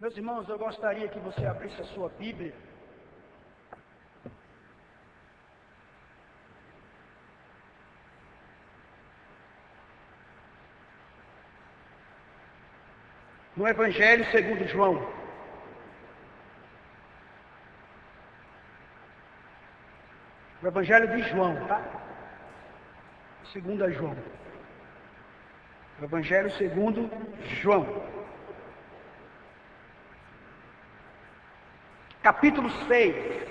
Meus irmãos, eu gostaria que você abrisse a sua Bíblia no Evangelho segundo João. O Evangelho de João, tá? Segundo João. O Evangelho segundo João. Capítulo 6.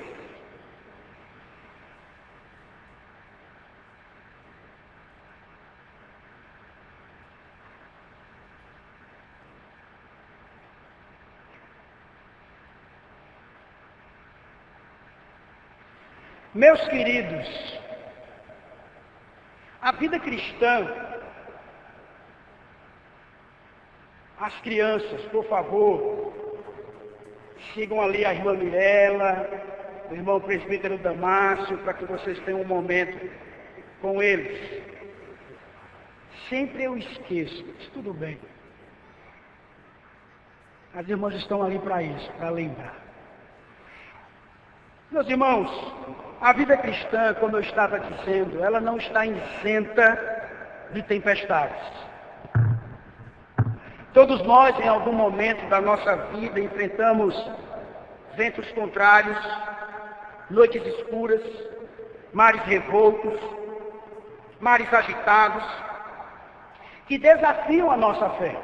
Meus queridos, a vida cristã, as crianças, por favor, sigam ali a irmã Mirela, o irmão presbítero Damásio, para que vocês tenham um momento com eles. Sempre eu esqueço, mas tudo bem. As irmãs estão ali para isso, para lembrar. Meus irmãos, a vida cristã, como eu estava dizendo, ela não está isenta de tempestades. Todos nós, em algum momento da nossa vida, enfrentamos ventos contrários, noites escuras, mares revoltos, mares agitados, que desafiam a nossa fé.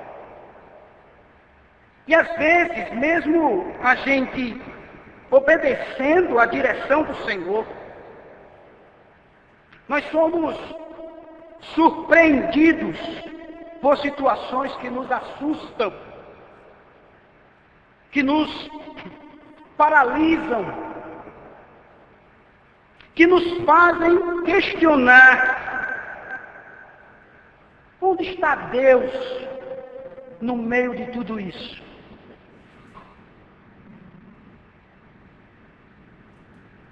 E às vezes, mesmo a gente obedecendo à direção do Senhor, nós somos surpreendidos por situações que nos assustam, que nos paralisam, que nos fazem questionar: onde está Deus no meio de tudo isso?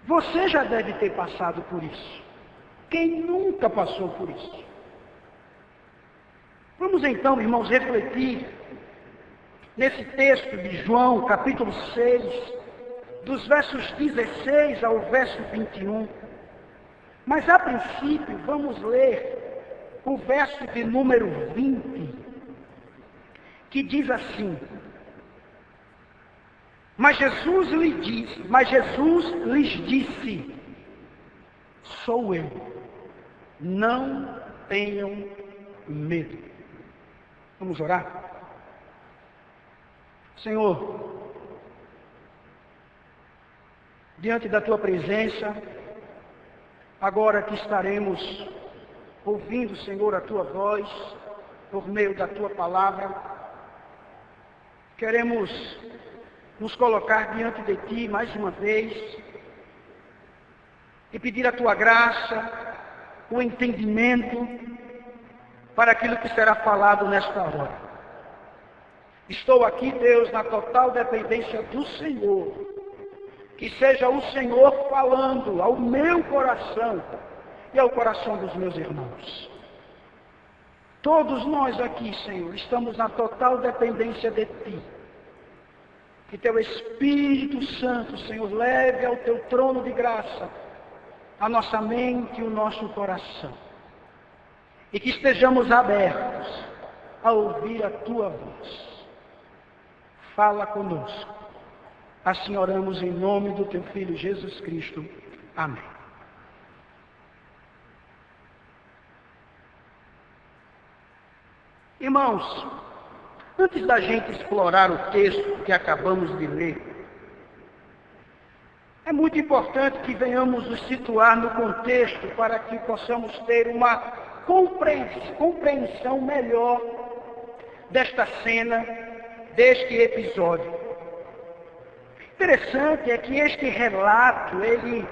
Você já deve ter passado por isso. Quem nunca passou por isso? Vamos então, irmãos, refletir nesse texto de João, capítulo 6, dos versos 16 ao verso 21. Mas, a princípio, vamos ler o verso de número 20, que diz assim: Mas Jesus lhes disse, sou eu, não tenham medo. Vamos orar? Senhor, diante da Tua presença, agora que estaremos ouvindo, Senhor, a Tua voz, por meio da Tua palavra, queremos nos colocar diante de Ti mais uma vez e pedir a Tua graça, o entendimento para aquilo que será falado nesta hora. Estou aqui, Deus, na total dependência do Senhor. Que seja o Senhor falando ao meu coração e ao coração dos meus irmãos. Todos nós aqui, Senhor, estamos na total dependência de Ti. Que Teu Espírito Santo, Senhor, leve ao Teu trono de graça a nossa mente e o nosso coração. E que estejamos abertos a ouvir a Tua voz. Fala conosco. Assim oramos em nome do Teu Filho Jesus Cristo. Amém. Irmãos, antes da gente explorar o texto que acabamos de ler, é muito importante que venhamos nos situar no contexto para que possamos ter uma compreensão melhor desta cena, deste episódio. Interessante é que este relato, ele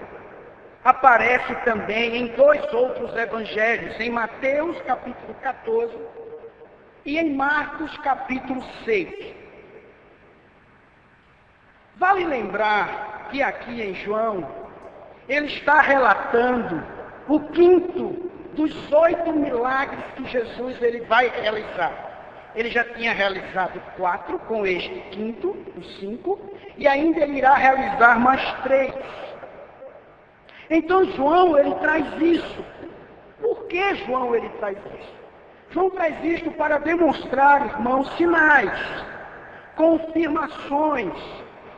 aparece também em dois outros evangelhos, em Mateus capítulo 14 e em Marcos capítulo 6. Vale lembrar que aqui em João, ele está relatando o quinto dos 8 milagres que Jesus ele vai realizar. Ele já tinha realizado 4, com este quinto, os 5, e ainda ele irá realizar mais 3. Então João, ele traz isso. Por que João, ele traz isso? João traz isso para demonstrar, irmãos, sinais, confirmações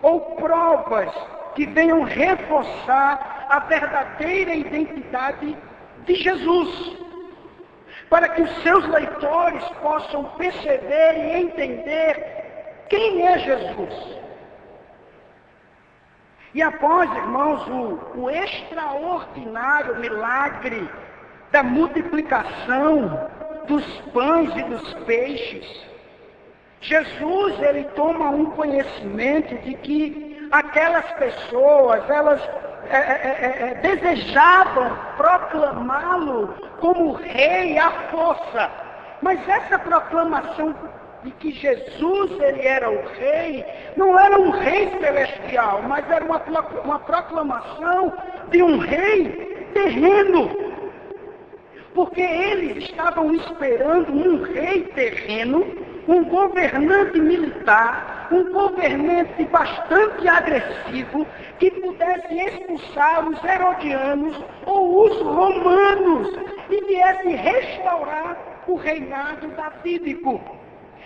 ou provas que venham reforçar a verdadeira identidade de Jesus, para que os seus leitores possam perceber e entender quem é Jesus. E após, irmãos, o extraordinário milagre da multiplicação dos pães e dos peixes, Jesus, ele toma um conhecimento de que aquelas pessoas, elas desejavam proclamá-lo como rei à força. Mas essa proclamação de que Jesus, ele era o rei, não era um rei celestial, mas era uma proclamação de um rei terreno. Porque eles estavam esperando um rei terreno, um governante militar, um governante bastante agressivo, que pudesse expulsar os herodianos ou os romanos e viesse restaurar o reinado davídico.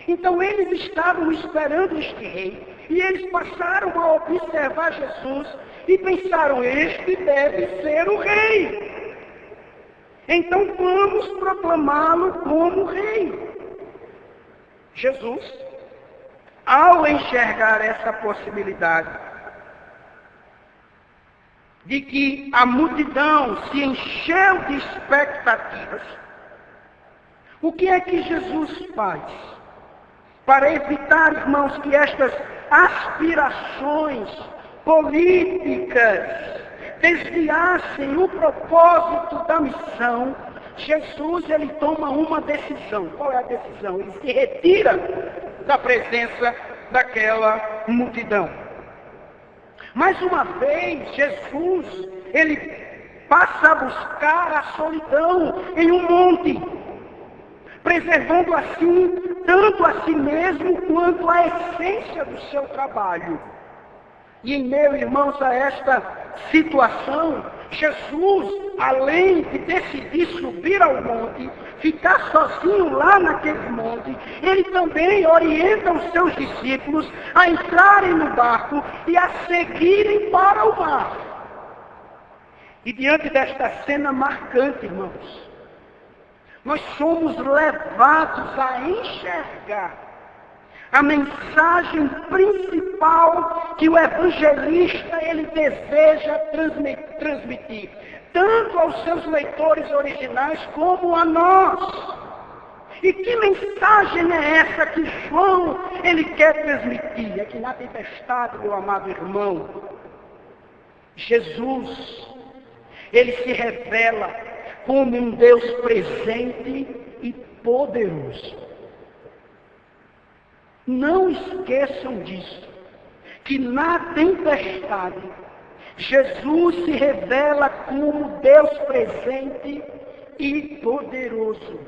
Então eles estavam esperando este rei, e eles passaram a observar Jesus e pensaram: este deve ser o rei. Então vamos proclamá-lo como rei. Jesus, ao enxergar essa possibilidade de que a multidão se encheu de expectativas, o que é que Jesus faz para evitar, irmãos, que estas aspirações políticas desviassem o propósito da missão? Jesus, ele toma uma decisão. Qual é a decisão? Ele se retira da presença daquela multidão. Mais uma vez, Jesus, ele passa a buscar a solidão em um monte, preservando assim tanto a si mesmo quanto a essência do seu trabalho. E em meio, irmãos, a esta situação, Jesus, além de decidir subir ao monte, ficar sozinho lá naquele monte, ele também orienta os seus discípulos a entrarem no barco e a seguirem para o mar. E diante desta cena marcante, irmãos, nós somos levados a enxergar a mensagem principal que o evangelista ele deseja transmitir, tanto aos seus leitores originais como a nós. E que mensagem é essa que João ele quer transmitir? É que na tempestade, meu amado irmão, Jesus, ele se revela como um Deus presente e poderoso. Não esqueçam disso, que na tempestade, Jesus se revela como Deus presente e poderoso.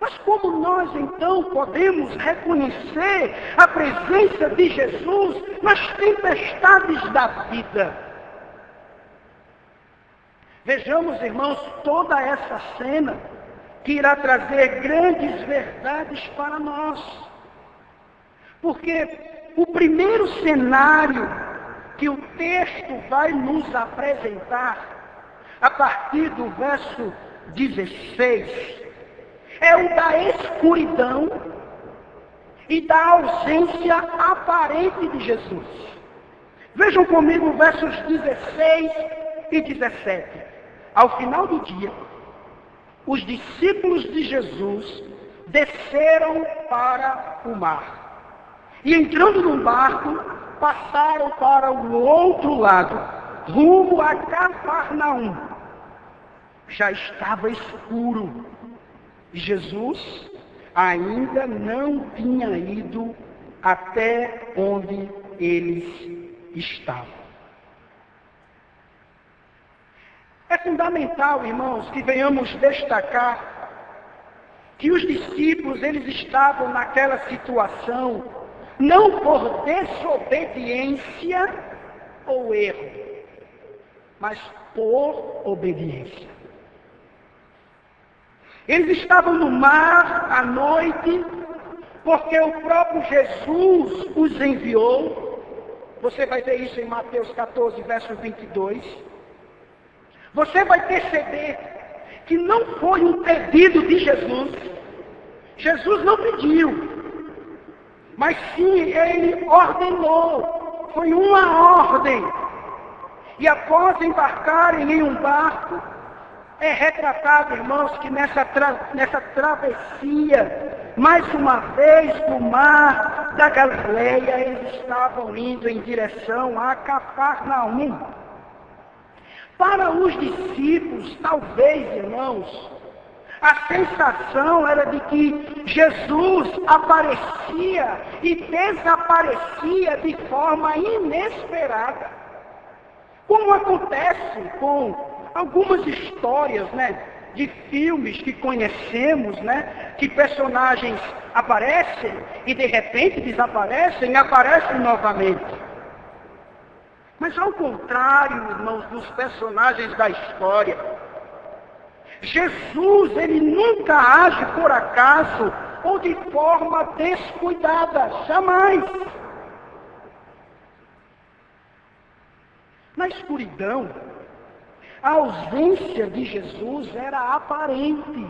Mas como nós então podemos reconhecer a presença de Jesus nas tempestades da vida? Vejamos, irmãos, toda essa cena que irá trazer grandes verdades para nós. Porque o primeiro cenário que o texto vai nos apresentar, a partir do verso 16, é o da escuridão e da ausência aparente de Jesus. Vejam comigo versos 16 e 17. Ao final do dia, os discípulos de Jesus desceram para o mar. E entrando no barco, passaram para o outro lado, rumo a Cafarnaum. Já estava escuro. E Jesus ainda não tinha ido até onde eles estavam. É fundamental, irmãos, que venhamos destacar que os discípulos, eles estavam naquela situação, não por desobediência ou erro, mas por obediência. Eles estavam no mar à noite, porque o próprio Jesus os enviou. Você vai ver isso em Mateus 14, verso 22. Você vai perceber que não foi um pedido de Jesus. Jesus não pediu, mas sim ele ordenou. Foi uma ordem. E após embarcarem em um barco, é retratado, irmãos, que nessa travessia, mais uma vez do mar da Galileia, eles estavam indo em direção a Cafarnaum. Para os discípulos, talvez, irmãos, a sensação era de que Jesus aparecia e desaparecia de forma inesperada. Como acontece com algumas histórias, de filmes que conhecemos, que personagens aparecem e de repente desaparecem e aparecem novamente. Mas ao contrário, irmãos, dos personagens da história, Jesus, ele nunca age por acaso ou de forma descuidada, jamais. Na escuridão, a ausência de Jesus era aparente.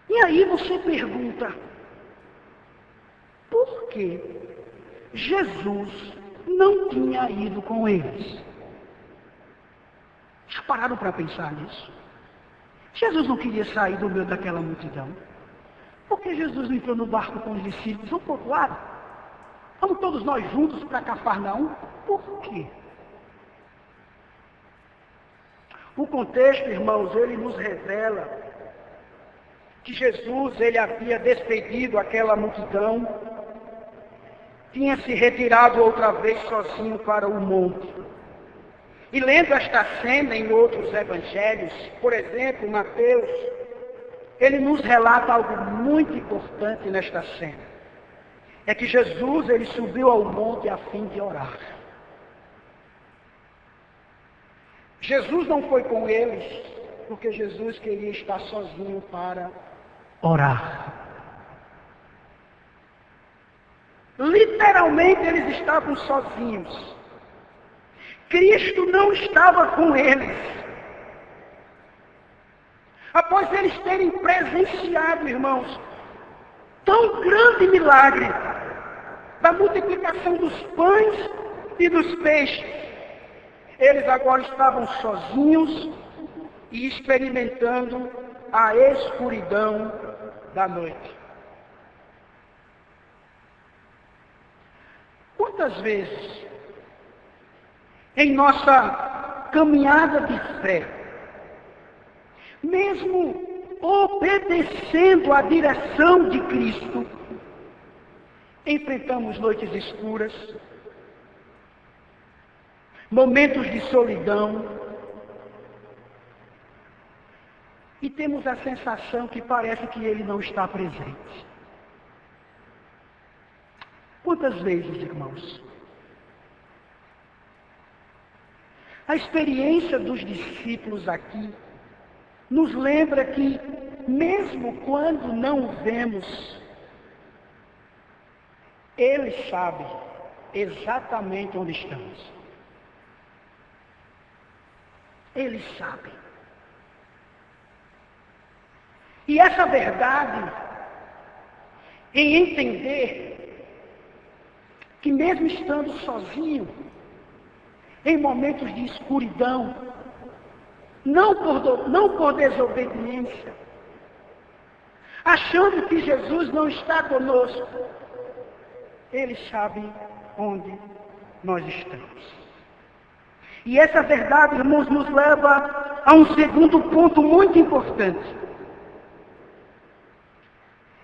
E aí você pergunta, por que Jesus não tinha ido com eles? Já pararam para pensar nisso? Jesus não queria sair do meio daquela multidão. Por que Jesus não entrou no barco com os discípulos? Vamos para o outro lado? Vamos todos nós juntos para Cafarnaum? Por quê? O contexto, irmãos, ele nos revela que Jesus, ele havia despedido aquela multidão, tinha se retirado outra vez sozinho para o monte. E lendo esta cena em outros evangelhos, por exemplo, Mateus, ele nos relata algo muito importante nesta cena. É que Jesus, ele subiu ao monte a fim de orar. Jesus não foi com eles, porque Jesus queria estar sozinho para orar. Literalmente eles estavam sozinhos. Cristo não estava com eles. Após eles terem presenciado, irmãos, tão grande milagre da multiplicação dos pães e dos peixes, eles agora estavam sozinhos e experimentando a escuridão da noite. Quantas vezes, em nossa caminhada de fé, mesmo obedecendo à direção de Cristo, enfrentamos noites escuras, momentos de solidão, e temos a sensação que parece que Ele não está presente. Quantas vezes, irmãos? A experiência dos discípulos aqui nos lembra que, mesmo quando não o vemos, Ele sabe exatamente onde estamos. Ele sabe. E essa verdade, em entender que mesmo estando sozinho, em momentos de escuridão, não por desobediência, achando que Jesus não está conosco, Ele sabe onde nós estamos. E essa verdade, irmãos, nos leva a um segundo ponto muito importante.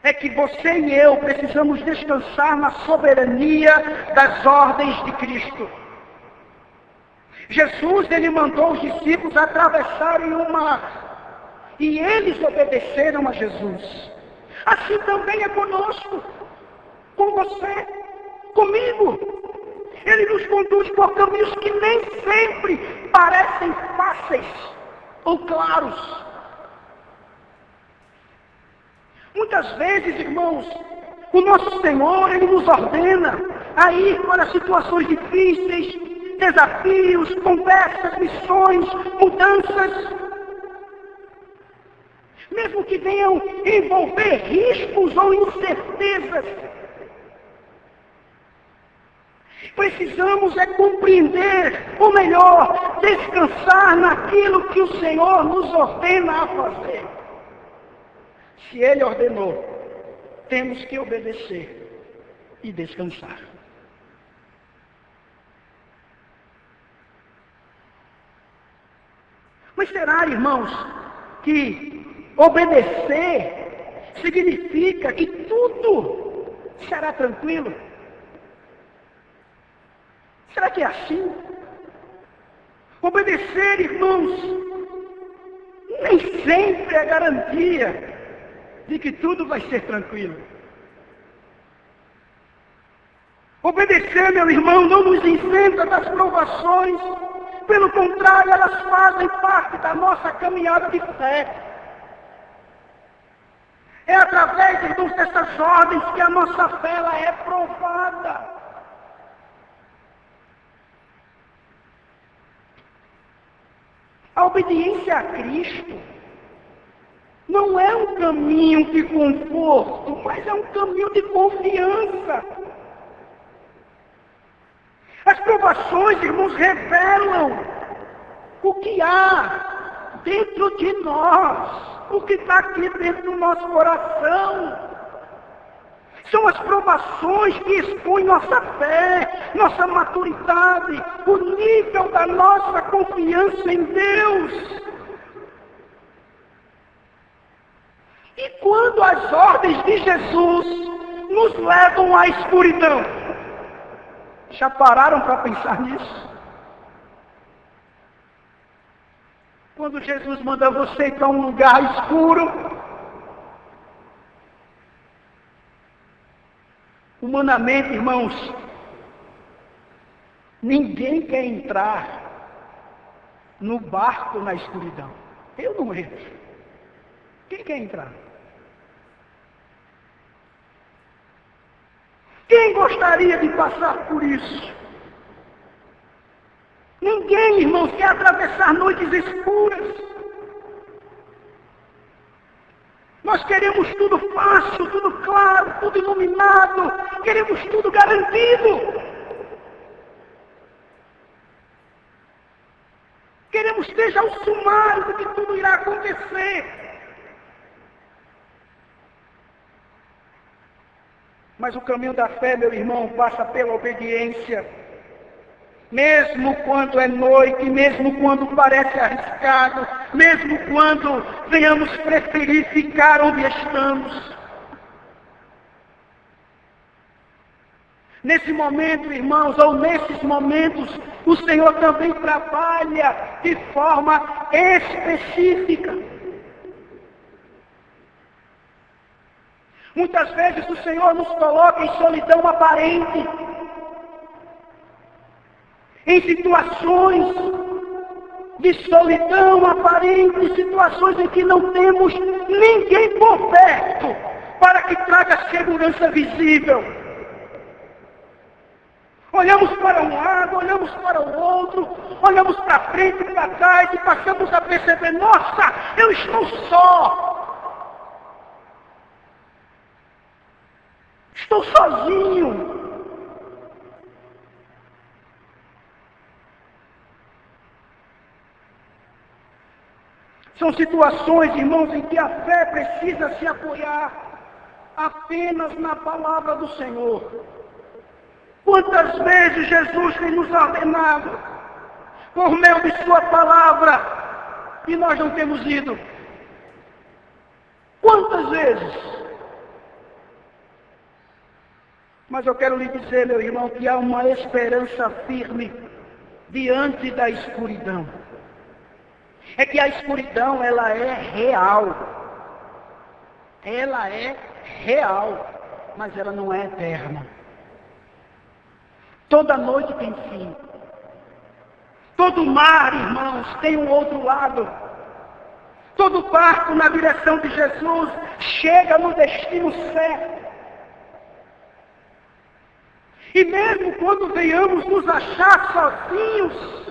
É que você e eu precisamos descansar na soberania das ordens de Cristo. Jesus, ele mandou os discípulos atravessarem o mar. e eles obedeceram a Jesus. Assim também é conosco, com você, comigo. Ele nos conduz por caminhos que nem sempre parecem fáceis ou claros. Muitas vezes, irmãos, o nosso Senhor, Ele nos ordena a ir para situações difíceis, desafios, conversas, missões, mudanças, mesmo que venham envolver riscos ou incertezas. Precisamos compreender, ou melhor, descansar naquilo que o Senhor nos ordena a fazer. Se Ele ordenou, temos que obedecer e descansar. Mas será, irmãos, que obedecer significa que tudo será tranquilo? Será que é assim? Obedecer, irmãos, nem sempre é garantia de que tudo vai ser tranquilo. Obedecer, meu irmão, não nos isenta das provações. Pelo contrário, elas fazem parte da nossa caminhada de fé. É através, irmãos, dessas ordens que a nossa fé ela é provada. A obediência a Cristo não é um caminho de conforto, mas é um caminho de confiança. As provações, irmãos, revelam o que há dentro de nós, o que está aqui dentro do nosso coração. São as provações que expõem nossa fé, nossa maturidade, o nível da nossa confiança em Deus. E quando as ordens de Jesus nos levam à escuridão, já pararam para pensar nisso? Quando Jesus manda você ir para um lugar escuro, humanamente, irmãos, ninguém quer entrar no barco na escuridão. Eu não entro. Quem quer entrar? Quem gostaria de passar por isso? Ninguém, irmãos, quer atravessar noites escuras. Nós queremos tudo fácil, tudo claro, tudo iluminado. Queremos tudo garantido. Queremos ter já o sumário de que tudo irá acontecer. Mas o caminho da fé, meu irmão, passa pela obediência. Mesmo quando é noite, mesmo quando parece arriscado, mesmo quando venhamos preferir ficar onde estamos. Nesse momento, irmãos, ou nesses momentos, o Senhor também trabalha de forma específica. Muitas vezes o Senhor nos coloca em solidão aparente, em situações de solidão aparente, situações em que não temos ninguém por perto para que traga segurança visível. Olhamos para um lado, olhamos para o outro, olhamos para frente e para trás e passamos a perceber, nossa, eu estou só. Estou sozinho. São situações, irmãos, em que a fé precisa se apoiar apenas na palavra do Senhor. Quantas vezes Jesus tem nos ordenado por meio de sua palavra e nós não temos ido? Quantas vezes? Mas eu quero lhe dizer, meu irmão, que há uma esperança firme diante da escuridão. é que a escuridão, ela é real. Ela é real, mas ela não é eterna. Toda noite tem fim. Todo mar, irmãos, tem um outro lado. Todo barco na direção de Jesus chega no destino certo. E mesmo quando venhamos nos achar sozinhos,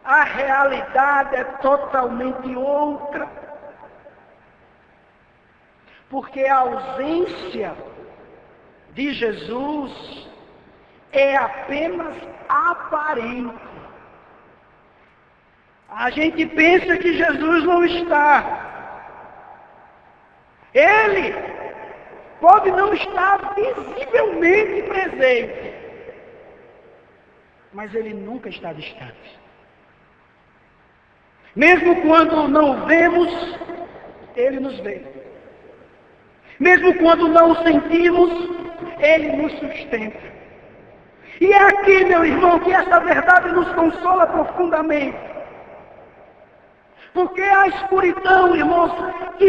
a realidade é totalmente outra. Porque a ausência de Jesus é apenas aparente. A gente pensa que Jesus não está. Ele pode não estar visivelmente presente, mas ele nunca está distante. Mesmo quando não vemos, ele nos vê. Mesmo quando não o sentimos, ele nos sustenta. E é aqui, meu irmão, que essa verdade nos consola profundamente. Porque a escuridão, irmãos, que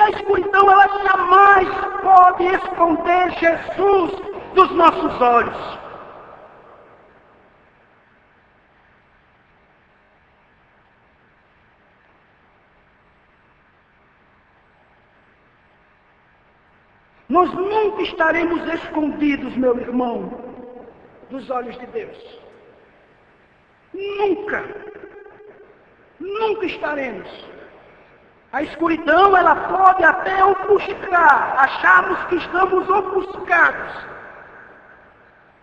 a escuridão, ela jamais pode esconder Jesus dos nossos olhos. Nós nunca estaremos escondidos, meu irmão, dos olhos de Deus. Nunca. Nunca estaremos. A escuridão, ela pode até ofuscar, acharmos que estamos ofuscados.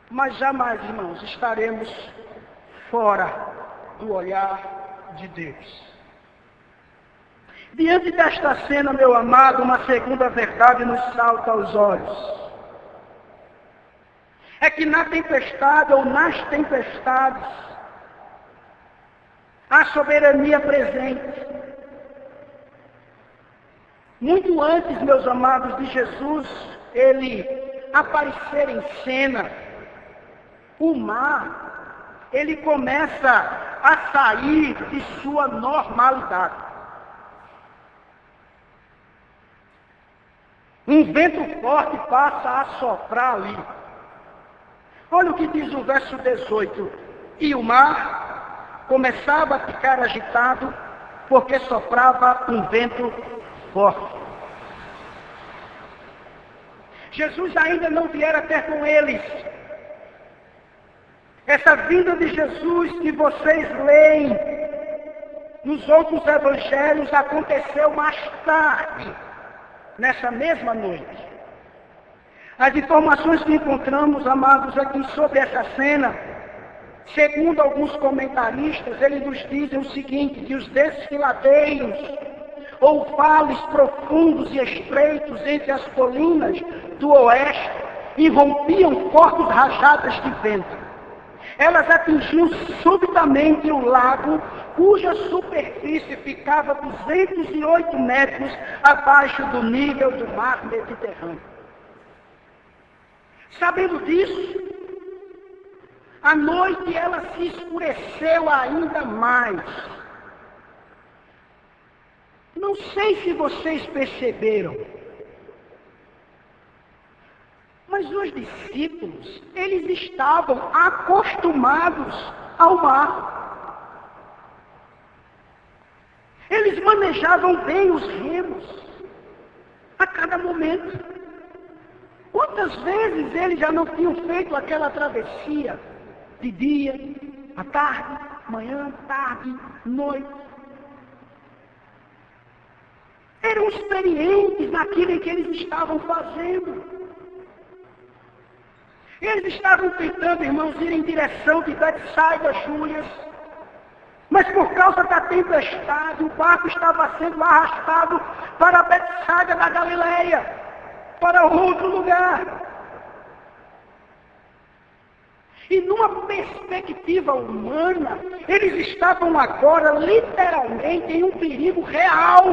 Mas jamais, irmãos, estaremos fora do olhar de Deus. Diante desta cena, meu amado, uma segunda verdade nos salta aos olhos. É que na tempestade ou nas tempestades, a soberania presente. Muito antes, meus amados, de Jesus, ele aparecer em cena, o mar, ele começa a sair de sua normalidade. Um vento forte passa a soprar ali. Olha o que diz o verso 18. E o mar começava a ficar agitado, porque soprava um vento forte. Jesus ainda não viera ter com eles. Essa vinda de Jesus que vocês leem nos outros evangelhos aconteceu mais tarde, nessa mesma noite. As informações que encontramos, amados, aqui sobre essa cena, segundo alguns comentaristas, eles nos dizem o seguinte, que os desfiladeiros ou vales profundos e estreitos entre as colinas do oeste irrompiam fortes rajadas de vento. Elas atingiam subitamente o lago, cuja superfície ficava 208 metros abaixo do nível do mar Mediterrâneo. Sabendo disso, a noite ela se escureceu ainda mais. Não sei se vocês perceberam, mas os discípulos, eles estavam acostumados ao mar. Eles manejavam bem os remos a cada momento. Quantas vezes eles já não tinham feito aquela travessia de dia, à tarde, manhã, tarde, noite? Eram experientes naquilo em que eles estavam fazendo. Eles estavam tentando, irmãos, ir em direção de Betsaida, Júlias, mas por causa da tempestade, o barco estava sendo arrastado para Betsaida da Galileia, para outro lugar. E numa perspectiva humana, eles estavam agora literalmente em um perigo real.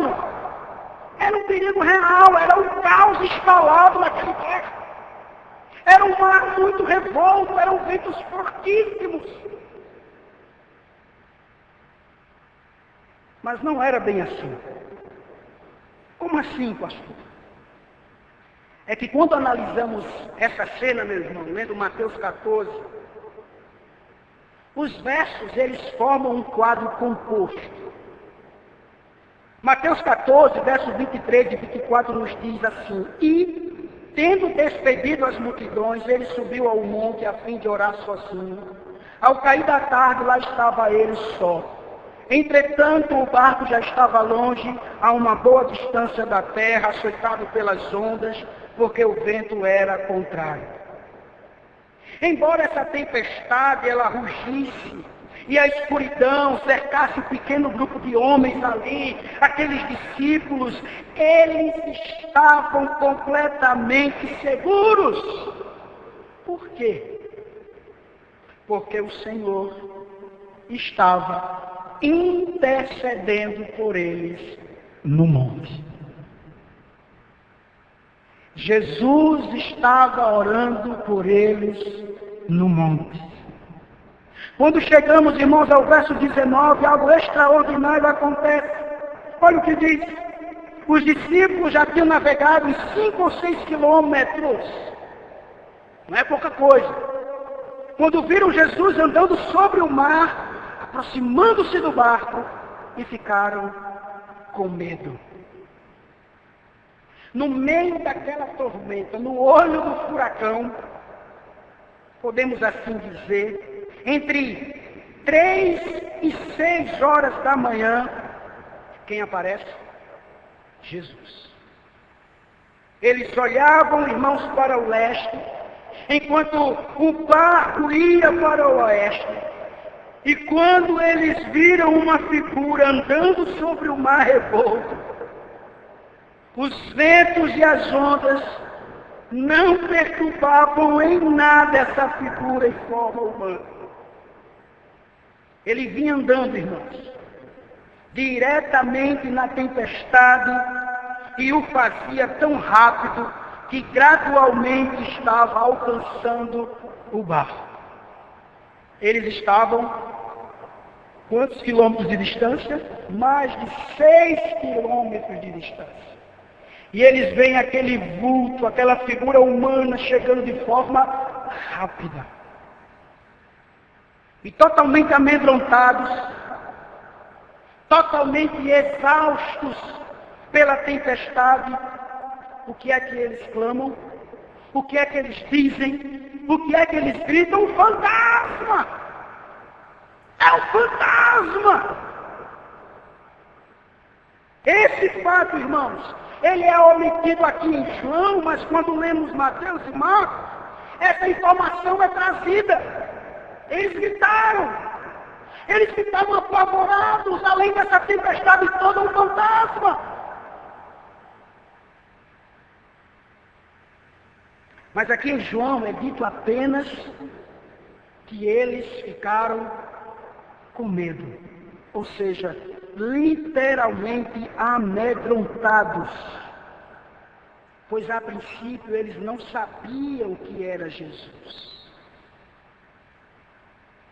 Era um perigo real, era um caos instalado naquele barco. Era um mar muito revolto, eram ventos fortíssimos. Mas não era bem assim. Como assim, pastor? É que quando analisamos essa cena, meu irmão, lendo Mateus 14, os versos, eles formam um quadro composto. Mateus 14, versos 23 e 24 nos diz assim: E, tendo despedido as multidões, ele subiu ao monte a fim de orar sozinho. Ao cair da tarde, lá estava ele só. Entretanto, o barco já estava longe, a uma boa distância da terra, açoitado pelas ondas, porque o vento era contrário. Embora essa tempestade, ela rugisse, e a escuridão cercasse um pequeno grupo de homens ali, aqueles discípulos, eles estavam completamente seguros. Por quê? Porque o Senhor estava intercedendo por eles no monte. Jesus estava orando por eles no monte. Quando chegamos, irmãos, ao verso 19, algo extraordinário acontece. Olha o que diz. Os discípulos já tinham navegado em 5 ou 6 quilômetros. Não é pouca coisa. Quando viram Jesus andando sobre o mar, aproximando-se do barco, e ficaram com medo. No meio daquela tormenta, no olho do furacão, podemos assim dizer, entre 3 e 6 horas da manhã, quem aparece? Jesus. Eles olhavam, irmãos, para o leste, enquanto o barco ia para o oeste. E quando eles viram uma figura andando sobre o mar revolto, os ventos e as ondas não perturbavam em nada essa figura em forma humana. Ele vinha andando, irmãos, diretamente na tempestade, e o fazia tão rápido que gradualmente estava alcançando o barco. Eles estavam, quantos quilômetros de distância? Mais de 6 quilômetros de distância. E eles veem aquele vulto, aquela figura humana chegando de forma rápida. E totalmente amedrontados, totalmente exaustos pela tempestade, o que é que eles clamam? O que é que eles dizem? O que é que eles gritam? Um fantasma! É um fantasma! Esse fato, irmãos, ele é omitido aqui em João, mas quando lemos Mateus e Marcos, essa informação é trazida. Eles gritaram. Eles ficavam apavorados, além dessa tempestade toda, um fantasma. Mas aqui em João é dito apenas que eles ficaram com medo. Ou seja, literalmente amedrontados. Pois a princípio eles não sabiam que era Jesus.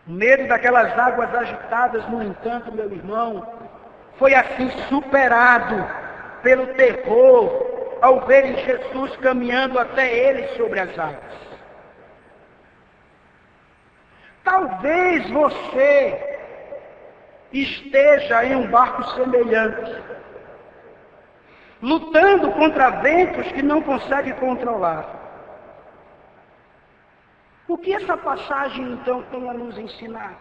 O medo daquelas águas agitadas, no entanto, meu irmão, foi assim superado pelo terror ao verem Jesus caminhando até eles sobre as águas. Talvez você esteja em um barco semelhante, lutando contra ventos que não consegue controlar. O que essa passagem então tem a nos ensinar?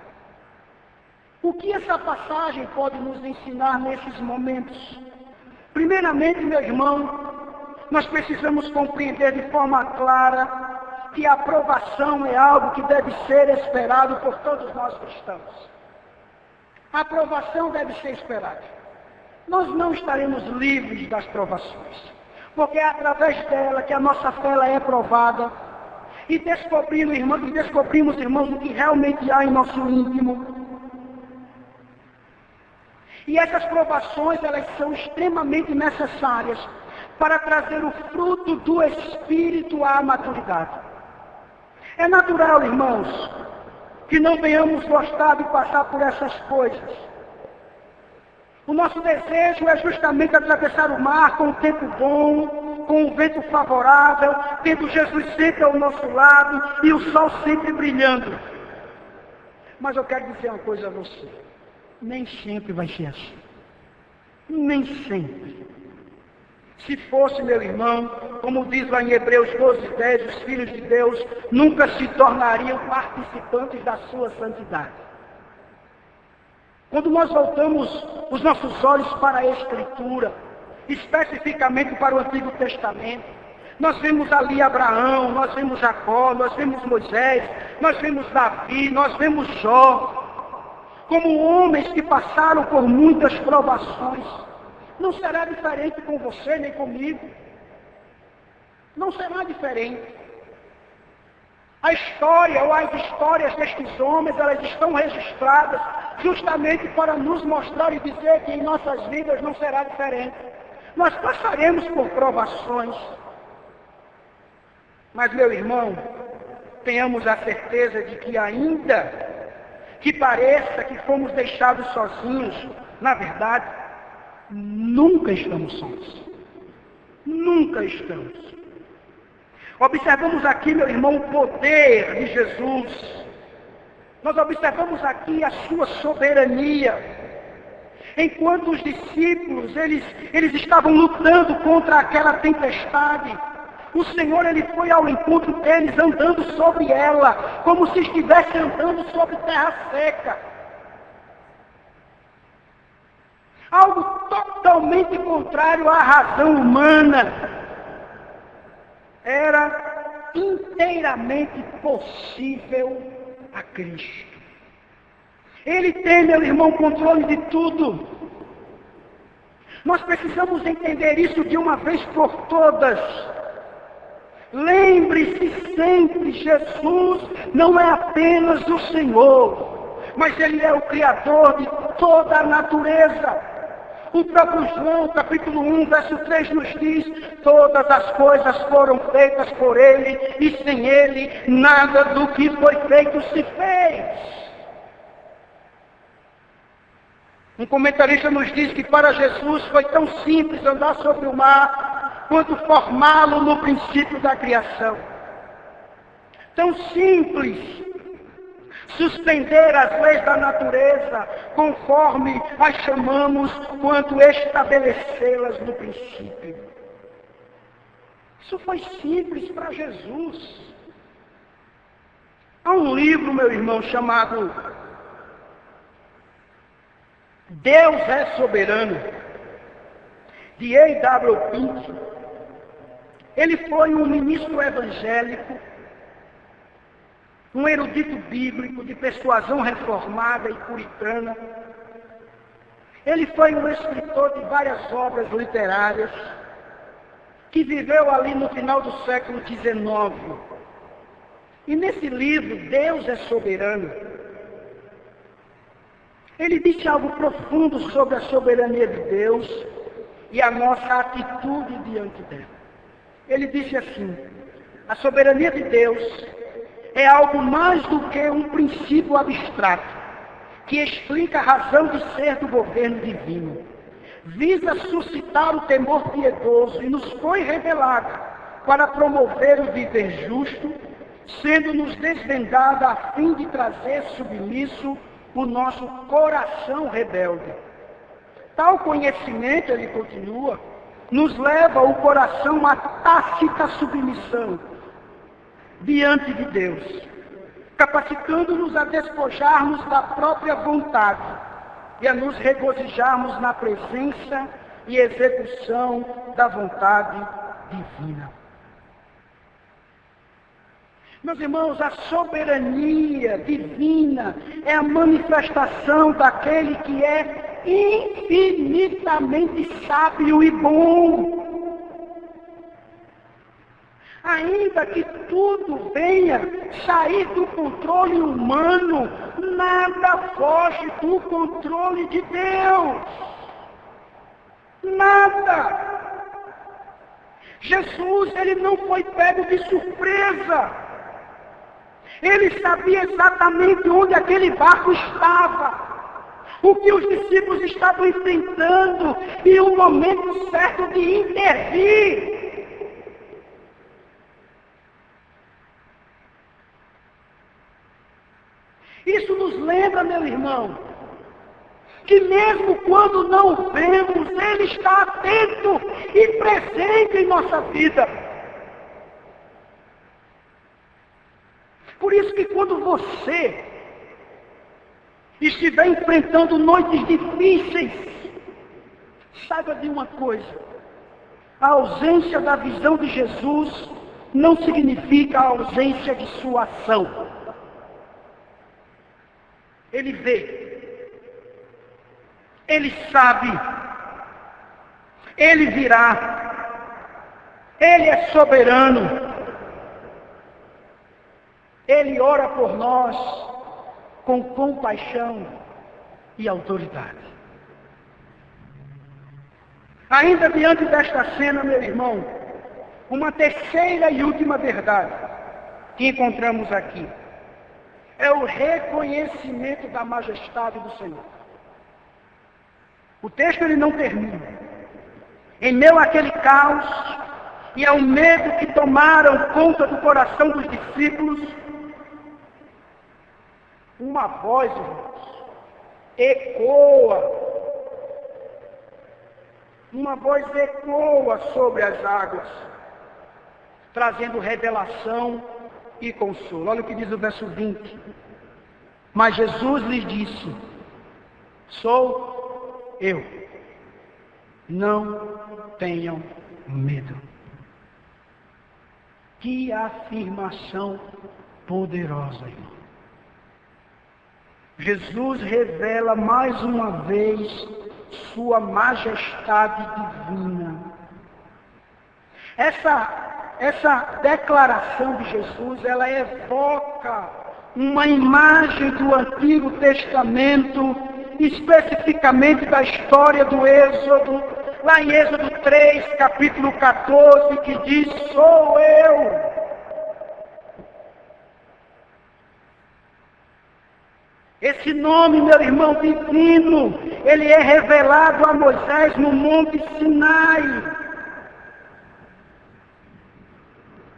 O que essa passagem pode nos ensinar nesses momentos? Primeiramente, meu irmão, nós precisamos compreender de forma clara que a aprovação é algo que deve ser esperado por todos nós cristãos. A aprovação deve ser esperada. Nós não estaremos livres das provações, porque é através dela que a nossa fé ela é provada e descobrimos, irmãos, o que realmente há em nosso íntimo. E essas provações, elas são extremamente necessárias para trazer o fruto do Espírito à maturidade. É natural, irmãos, que não venhamos gostar de passar por essas coisas. O nosso desejo é justamente atravessar o mar com o tempo bom, com o vento favorável, tendo Jesus sempre ao nosso lado e o sol sempre brilhando. Mas eu quero dizer uma coisa a você. Nem sempre vai ser assim. Nem sempre. Se fosse, meu irmão, como diz lá em Hebreus 12:10, os filhos de Deus nunca se tornariam participantes da sua santidade. Quando nós voltamos os nossos olhos para a Escritura, especificamente para o Antigo Testamento, nós vemos ali Abraão, nós vemos Jacó, nós vemos Moisés, nós vemos Davi, nós vemos Jó, como homens que passaram por muitas provações. Não será diferente com você nem comigo. Não será diferente. A história ou as histórias destes homens, elas estão registradas justamente para nos mostrar e dizer que em nossas vidas não será diferente. Nós passaremos por provações. Mas, meu irmão, tenhamos a certeza de que ainda que pareça que fomos deixados sozinhos, na verdade, nunca estamos sós. Nunca estamos. Observamos aqui, meu irmão, o poder de Jesus. Nós observamos aqui a sua soberania. Enquanto os discípulos, eles estavam lutando contra aquela tempestade, o Senhor, ele foi ao encontro deles andando sobre ela, como se estivesse andando sobre terra seca. Algo totalmente contrário à razão humana. Era inteiramente possível a Cristo. Ele tem, meu irmão, controle de tudo. Nós precisamos entender isso de uma vez por todas. Lembre-se sempre, Jesus não é apenas o Senhor, mas Ele é o Criador de toda a natureza. O próprio João, capítulo 1, verso 3 nos diz: todas as coisas foram feitas por Ele, e sem Ele nada do que foi feito se fez. Um comentarista nos diz que para Jesus foi tão simples andar sobre o mar, quanto formá-lo no princípio da criação. Tão simples suspender as leis da natureza, conforme as chamamos, quanto estabelecê-las no princípio. Isso foi simples para Jesus. Há um livro, meu irmão, chamado Deus é Soberano, de A.W. Pink. Ele foi um ministro evangélico, um erudito bíblico de persuasão reformada e puritana. Ele foi um escritor de várias obras literárias, que viveu ali no final do século XIX. E nesse livro, Deus é Soberano, ele disse algo profundo sobre a soberania de Deus e a nossa atitude diante dela. Ele disse assim: a soberania de Deus é algo mais do que um princípio abstrato, que explica a razão de ser do governo divino. Visa suscitar o temor piedoso e nos foi revelada para promover o viver justo, sendo-nos desvendada a fim de trazer submisso o nosso coração rebelde. Tal conhecimento, ele continua, nos leva o coração à tácita submissão diante de Deus, capacitando-nos a despojarmos da própria vontade e a nos regozijarmos na presença e execução da vontade divina. Meus irmãos, a soberania divina é a manifestação daquele que é infinitamente sábio e bom. Ainda que tudo venha sair do controle humano, nada foge do controle de Deus. Nada. Jesus, ele não foi pego de surpresa. Ele sabia exatamente onde aquele barco estava. o que os discípulos estavam enfrentando e o momento certo de intervir. Isso nos lembra, meu irmão, que mesmo quando não o vemos, Ele está atento e presente em nossa vida. Por isso que quando você estiver enfrentando noites difíceis, saiba de uma coisa: a ausência da visão de Jesus não significa a ausência de sua ação. Ele vê, Ele sabe, Ele virá, Ele é soberano, Ele ora por nós com compaixão e autoridade. Ainda diante desta cena, meu irmão, uma terceira e última verdade que encontramos aqui é o reconhecimento da majestade do Senhor. O texto ele não termina. Em meio àquele caos e ao medo que tomaram conta do coração dos discípulos, uma voz, irmãos, uma voz ecoa sobre as águas, trazendo revelação e consolo. Olha o que diz o verso 20. Mas Jesus lhes disse: sou eu, não tenham medo. Que afirmação poderosa, irmão. Jesus revela mais uma vez sua majestade divina. Essa declaração de Jesus, ela evoca uma imagem do Antigo Testamento, especificamente da história do Êxodo, lá em Êxodo 3, capítulo 14, que diz: sou eu. Esse nome, meu irmão, divino, ele é revelado a Moisés no Monte Sinai.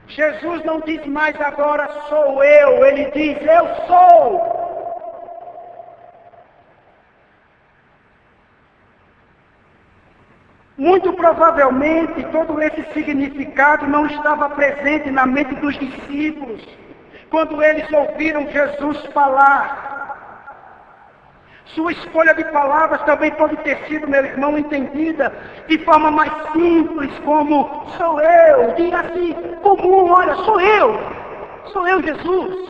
Jesus não diz mais agora sou eu, ele diz eu sou. Muito provavelmente todo esse significado não estava presente na mente dos discípulos quando eles ouviram Jesus falar. Sua escolha de palavras também pode ter sido, meu irmão, entendida de forma mais simples, como sou eu, diga assim, comum, olha, sou eu Jesus,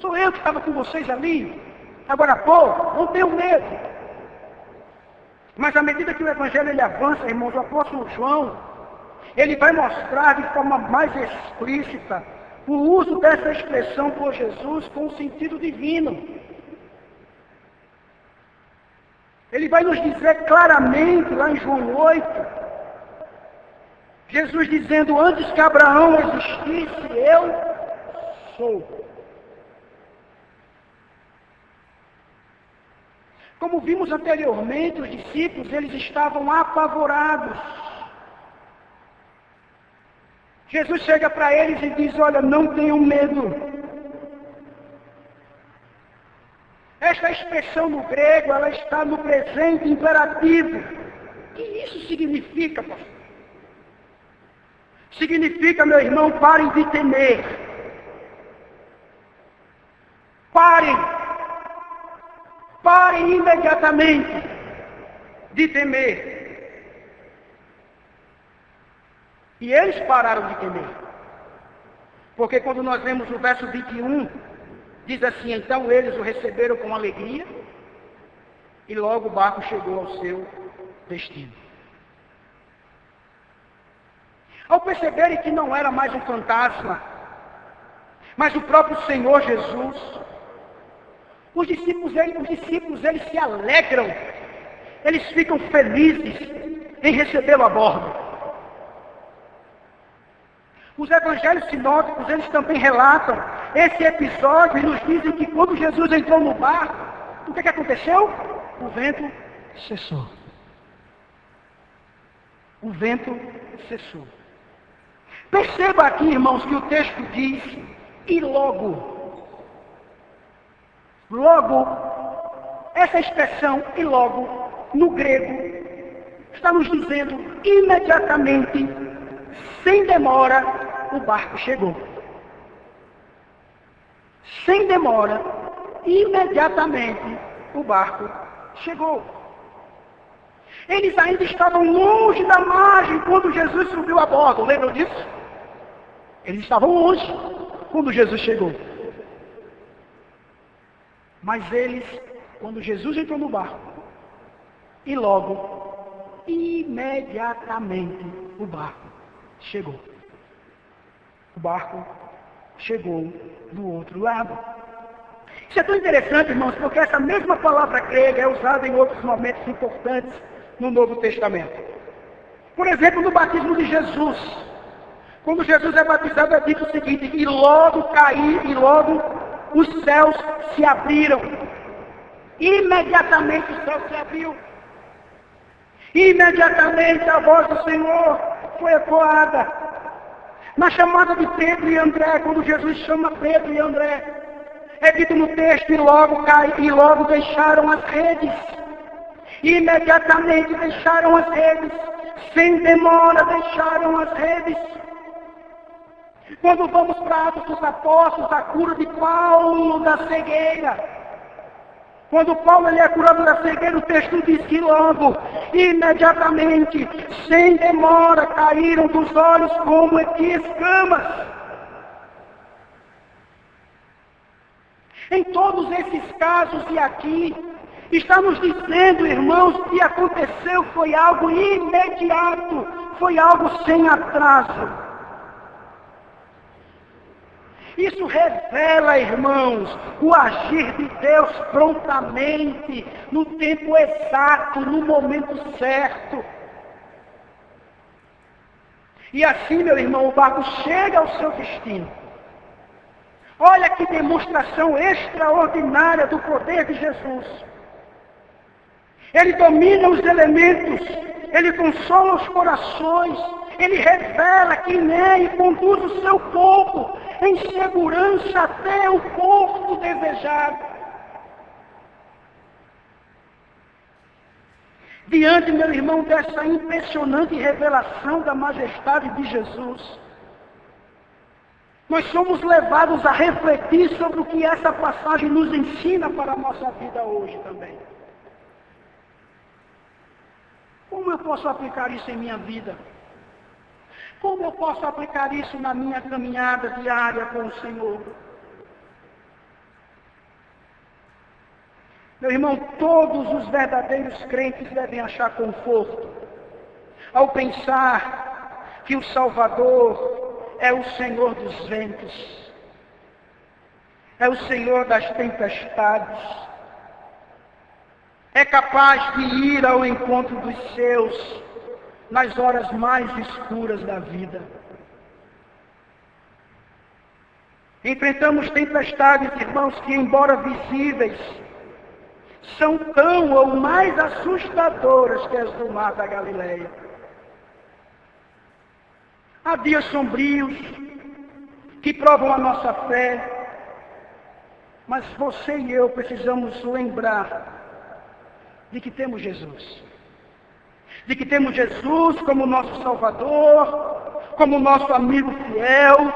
sou eu que estava com vocês ali, agora pô, não tenham medo. Mas à medida que o Evangelho ele avança, irmãos, o apóstolo João, ele vai mostrar de forma mais explícita o uso dessa expressão por Jesus com o sentido divino. Ele vai nos dizer claramente, lá em João 8, Jesus dizendo: antes que Abraão existisse, eu sou. Como vimos anteriormente, os discípulos, eles estavam apavorados. Jesus chega para eles e diz: olha, não tenham medo. Esta expressão no grego, ela está no presente imperativo. O que isso significa, pastor? Significa, meu irmão, parem de temer. Parem imediatamente de temer. E eles pararam de temer. Porque quando nós vemos o verso 21, diz assim: então eles o receberam com alegria, e logo o barco chegou ao seu destino. Ao perceberem que não era mais um fantasma, mas o próprio Senhor Jesus, os discípulos eles se alegram, eles ficam felizes em recebê-lo a bordo. Os evangelhos sinóticos, eles também relatam esse episódio e nos dizem que quando Jesus entrou no barco, o que aconteceu? o vento cessou. O vento cessou. Perceba aqui, irmãos, que o texto diz, e logo. Logo, essa expressão, e logo, no grego, está nos dizendo, imediatamente, sem demora, o barco chegou. Sem demora, imediatamente, o barco chegou. Eles ainda estavam longe da margem quando Jesus subiu a bordo. Lembram disso? Eles estavam longe quando Jesus chegou. Mas eles, quando Jesus entrou no barco, e logo, imediatamente, o barco chegou. O barco chegou do outro lado. Isso é tão interessante, irmãos, porque essa mesma palavra grega é usada em outros momentos importantes no Novo Testamento. Por exemplo, no batismo de Jesus. Quando Jesus é batizado, é dito o seguinte, e logo os céus se abriram. Imediatamente o céu se abriu. Imediatamente a voz do Senhor foi ecoada. Na chamada de Pedro e André, quando Jesus chama Pedro e André, é dito no texto, e logo deixaram as redes. Imediatamente deixaram as redes. Sem demora deixaram as redes. Quando vamos para Atos dos Apóstolos, a cura de Paulo da cegueira. Quando Paulo é curado da cegueira, o texto diz que logo, imediatamente, sem demora, caíram dos olhos como escamas. Em todos esses casos e aqui, estamos dizendo, irmãos, que aconteceu foi algo imediato, foi algo sem atraso. Isso revela, irmãos, o agir de Deus prontamente, no tempo exato, no momento certo. E assim, meu irmão, o barco chega ao seu destino. Olha que demonstração extraordinária do poder de Jesus. Ele domina os elementos, ele consola os corações, ele revela quem é e conduz o seu povo em segurança até o porto desejado. Diante, meu irmão, dessa impressionante revelação da majestade de Jesus, nós somos levados a refletir sobre o que essa passagem nos ensina para a nossa vida hoje também. Como eu posso aplicar isso em minha vida? Como eu posso aplicar isso na minha caminhada diária com o Senhor? Meu irmão, todos os verdadeiros crentes devem achar conforto ao pensar que o Salvador é o Senhor dos ventos, é o Senhor das tempestades, é capaz de ir ao encontro dos seus nas horas mais escuras da vida. Enfrentamos tempestades, irmãos, que, embora visíveis, são tão ou mais assustadoras que as do mar da Galileia. Há dias sombrios que provam a nossa fé, mas você e eu precisamos lembrar de que temos Jesus. De que temos Jesus como nosso Salvador, como nosso amigo fiel,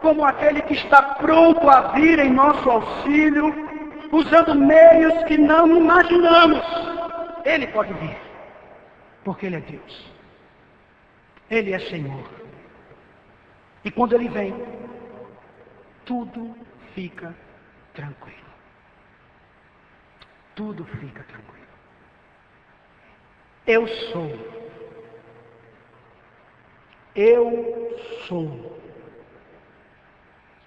como aquele que está pronto a vir em nosso auxílio, usando meios que não imaginamos. Ele pode vir, porque Ele é Deus. Ele é Senhor. E quando Ele vem, tudo fica tranquilo. Tudo fica tranquilo. Eu sou. Eu sou.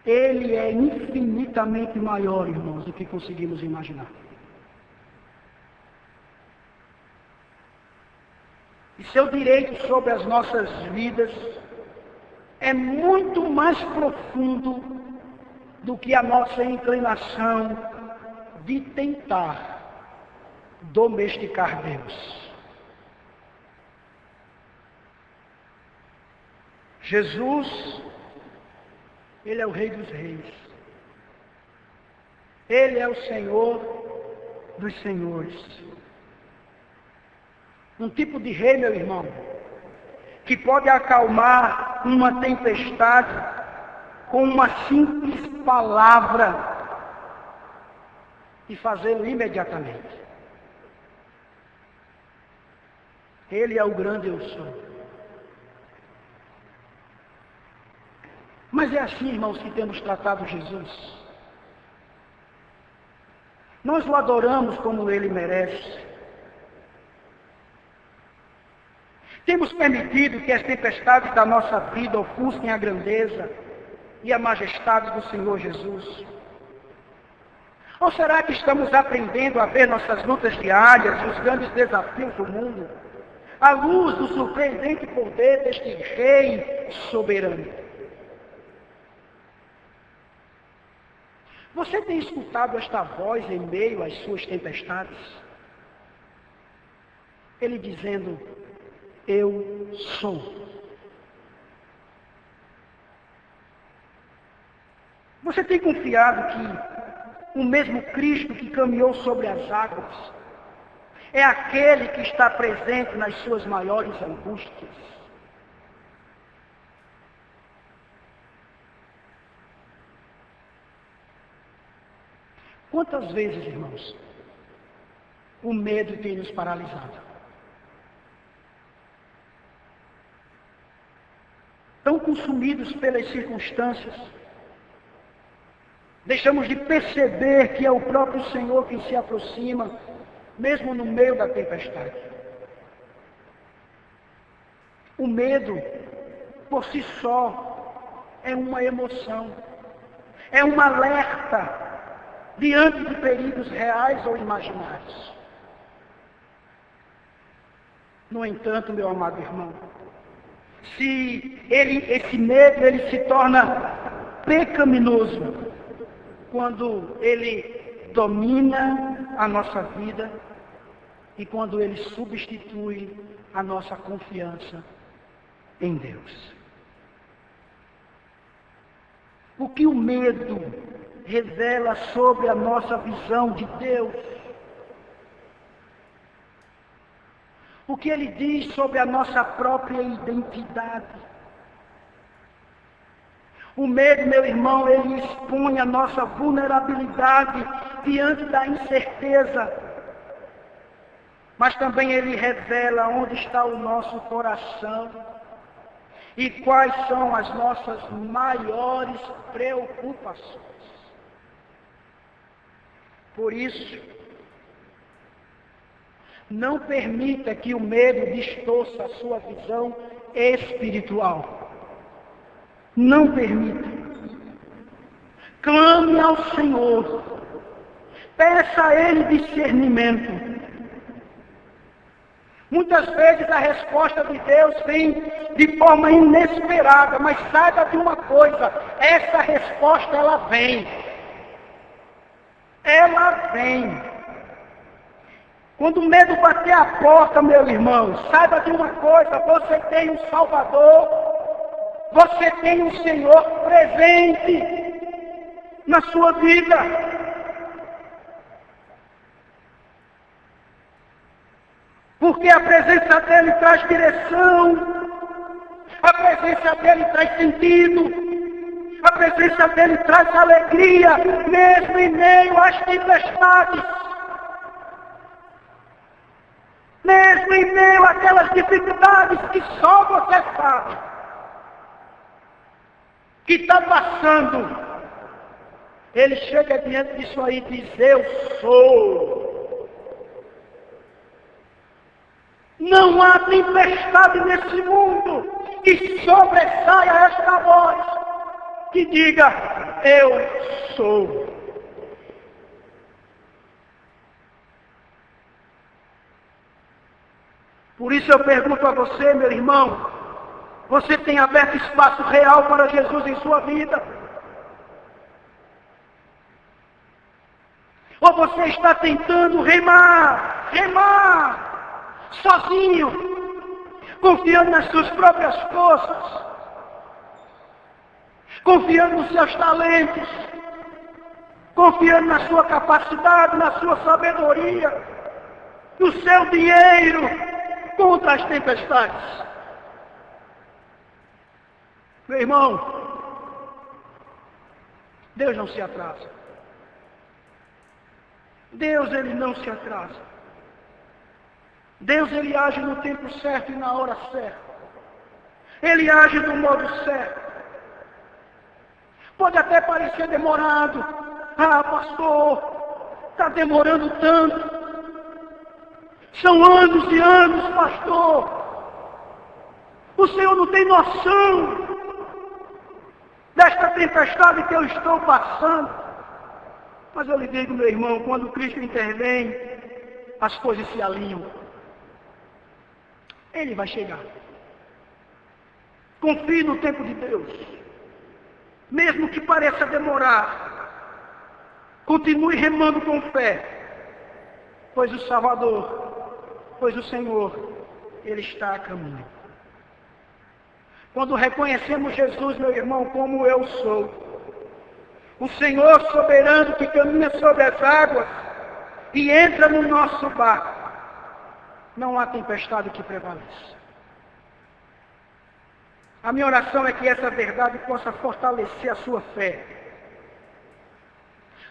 Ele é infinitamente maior, irmãos, do que conseguimos imaginar. E seu direito sobre as nossas vidas é muito mais profundo do que a nossa inclinação de tentar domesticar Deus. Jesus, Ele é o Rei dos Reis. Ele é o Senhor dos Senhores. Um tipo de rei, meu irmão, que pode acalmar uma tempestade com uma simples palavra e fazê-lo imediatamente. Ele é o grande eu sou. Mas é assim, irmãos, que temos tratado Jesus. Nós o adoramos como Ele merece. Temos permitido que as tempestades da nossa vida ofusquem a grandeza e a majestade do Senhor Jesus? Ou será que estamos aprendendo a ver nossas lutas diárias e os grandes desafios do mundo à luz do surpreendente poder deste Rei soberano? Você tem escutado esta voz em meio às suas tempestades? Ele dizendo: eu sou. Você tem confiado que o mesmo Cristo que caminhou sobre as águas é aquele que está presente nas suas maiores angústias? Quantas vezes, irmãos, o medo tem nos paralisado? Tão consumidos pelas circunstâncias, deixamos de perceber que é o próprio Senhor quem se aproxima, mesmo no meio da tempestade. O medo, por si só, é uma emoção, é um alerta diante de perigos reais ou imaginários. No entanto, meu amado irmão, se esse medo ele se torna pecaminoso quando ele domina a nossa vida e quando ele substitui a nossa confiança em Deus. O que o medo revela sobre a nossa visão de Deus? O que ele diz sobre a nossa própria identidade? O medo, meu irmão, ele expõe a nossa vulnerabilidade diante da incerteza. Mas também ele revela onde está o nosso coração e quais são as nossas maiores preocupações. Por isso, não permita que o medo distorça a sua visão espiritual. Não permita. Clame ao Senhor. Peça a Ele discernimento. Muitas vezes a resposta de Deus vem de forma inesperada, mas saiba de uma coisa, essa resposta ela vem. Ela vem. Quando o medo bater a porta, meu irmão, saiba de uma coisa, você tem um Salvador, você tem um Senhor presente na sua vida. Porque a presença dele traz direção, a presença dele traz sentido, a presença dele traz alegria, mesmo em meio às tempestades. Mesmo em meio àquelas dificuldades que só você sabe, que está passando, ele chega diante disso aí e diz: eu sou. Não há tempestade nesse mundo que sobressaia esta voz, que diga: eu sou. Por isso eu pergunto a você, meu irmão, você tem aberto espaço real para Jesus em sua vida? Ou você está tentando remar, sozinho, confiando nas suas próprias forças, confiando nos seus talentos, confiando na sua capacidade, na sua sabedoria, no seu dinheiro, contra as tempestades. Meu irmão, Deus não se atrasa. Deus, Ele não se atrasa. Deus, Ele age no tempo certo e na hora certa. Ele age do modo certo. Pode até parecer demorado. Ah, pastor, está demorando tanto. São anos e anos, pastor. O Senhor não tem noção desta tempestade que eu estou passando. Mas eu lhe digo, meu irmão, quando Cristo intervém, as coisas se alinham. Ele vai chegar. Confie no tempo de Deus. Mesmo que pareça demorar, continue remando com fé, pois o Salvador, pois o Senhor, Ele está a caminho. Quando reconhecemos Jesus, meu irmão, como eu sou, o Senhor soberano que caminha sobre as águas e entra no nosso barco, não há tempestade que prevaleça. A minha oração é que essa verdade possa fortalecer a sua fé,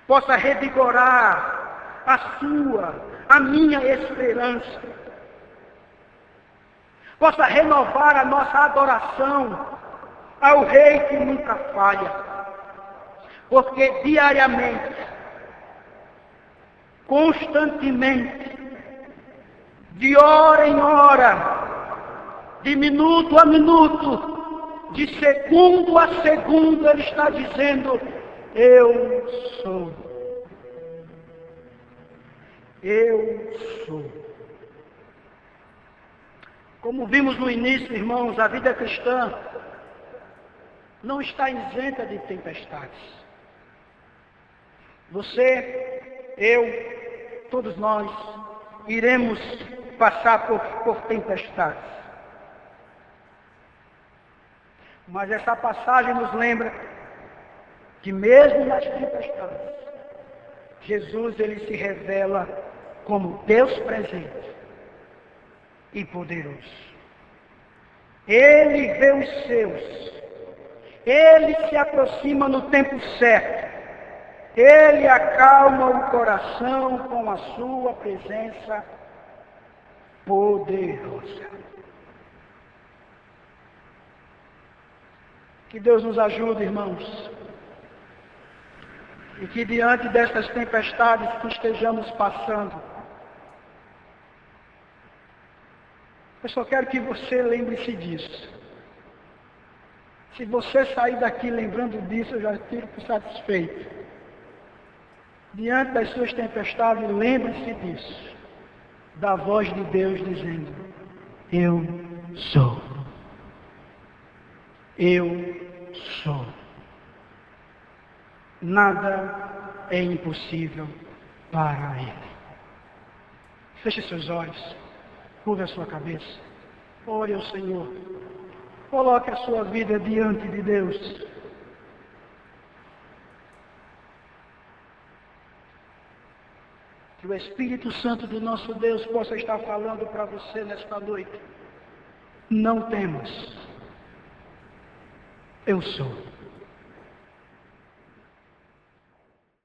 possa revigorar a minha esperança, possa renovar a nossa adoração ao Rei que nunca falha. Porque diariamente, constantemente, de hora em hora, de minuto a minuto, de segundo a segundo, Ele está dizendo: eu sou. Eu sou. Como vimos no início, irmãos, a vida cristã não está isenta de tempestades. Você, eu, todos nós, iremos passar por tempestades. Mas essa passagem nos lembra que mesmo nas tempestades, Jesus, Ele se revela como Deus presente e poderoso. Ele vê os seus. Ele se aproxima no tempo certo. Ele acalma o coração com a sua presença poderosa. Que Deus nos ajude, irmãos. E que diante destas tempestades que estejamos passando, eu só quero que você lembre-se disso. Se você sair daqui lembrando disso, eu já fico satisfeito. Diante das suas tempestades, lembre-se disso. Da voz de Deus dizendo: eu sou. Eu sou. Nada é impossível para Ele. Feche seus olhos. Curve a sua cabeça. Ore ao Senhor. Coloque a sua vida diante de Deus. Que o Espírito Santo do nosso Deus possa estar falando para você nesta noite. Não temas. Eu sou.